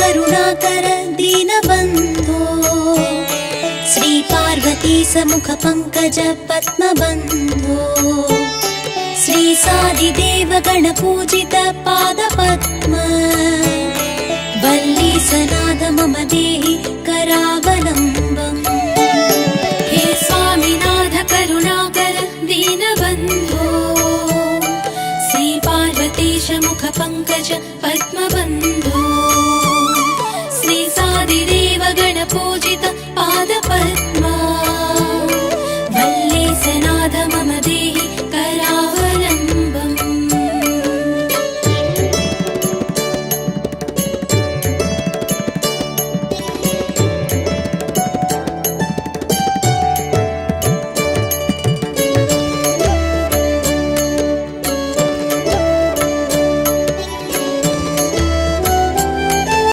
करुणाकर दीनबन्धो श्री पार्वती समुख पंकज पद्मबन्धो श्री सादिदेव गणपूजित पादपद्म वल्ली सनाद मम देहि